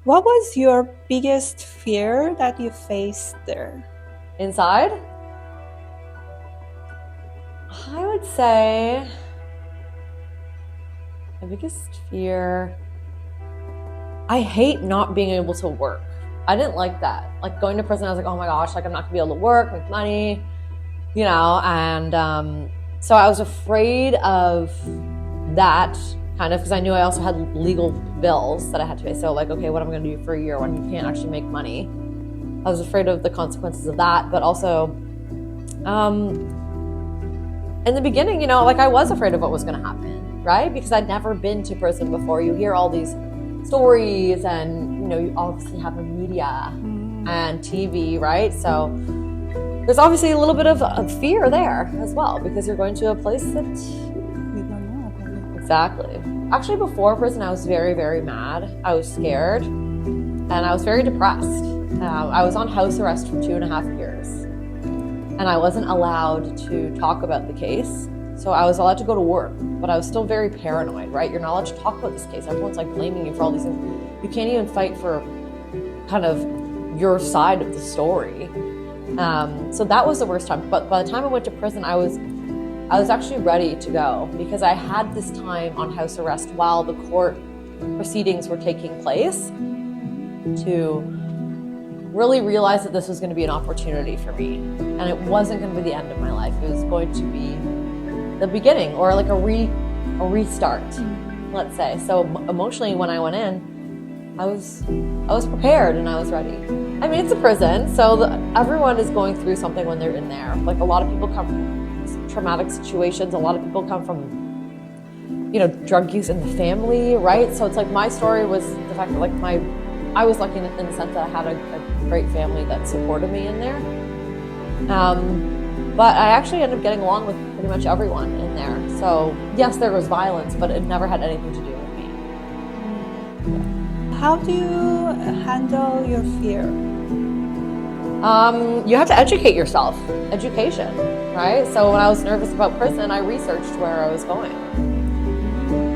What was your biggest fear that you faced there? Inside, I would say my biggest fear, I hate not being able to work. I didn't like that. Like going to prison, I was like, oh my gosh, like I'm not gonna be able to work, make money, and so I was afraid of that kind of because I knew I also had legal bills that I had to pay. So like, okay, what am I gonna do for a year when you can't actually make money? I was afraid of the consequences of that, but also in the beginning, like I was afraid of what was going to happen, right? Because I'd never been to prison before. You hear all these stories and, you obviously have the media and TV, right? So there's obviously a little bit of fear there as well because you're going to a place that... We don't know. Exactly. Actually, before prison, I was very, very mad. I was scared and I was very depressed. I was on house arrest for 2.5 years. And I wasn't allowed to talk about the case. So I was allowed to go to work, but I was still very paranoid, right? You're not allowed to talk about this case. Everyone's like blaming you for all these things. You can't even fight for kind of your side of the story. So that was the worst time. But by the time I went to prison, I was actually ready to go because I had this time on house arrest while the court proceedings were taking place to really realized that this was going to be an opportunity for me and it wasn't going to be the end of my life. It was going to be the beginning or like a restart, let's say. So emotionally when I went in, I was prepared and I was ready. I mean, it's a prison, so everyone is going through something when they're in there. Like a lot of people come from traumatic situations. A lot of people come from drug use in the family, right? So it's like my story was the fact that like I was lucky in the sense that I had a great family that supported me in there. But I actually ended up getting along with pretty much everyone in there. So yes, there was violence, but it never had anything to do with me. How do you handle your fear? You have to educate yourself. Education, right? So when I was nervous about prison, I researched where I was going.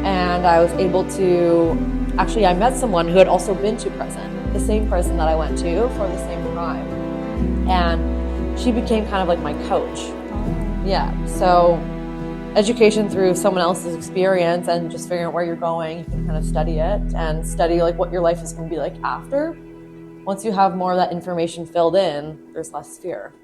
And I was able to... Actually, I met someone who had also been to prison, the same prison that I went to for the same crime. And she became kind of like my coach. Yeah, so education through someone else's experience and just figuring out where you're going, you can kind of study it and study like what your life is going to be like after. Once you have more of that information filled in, there's less fear.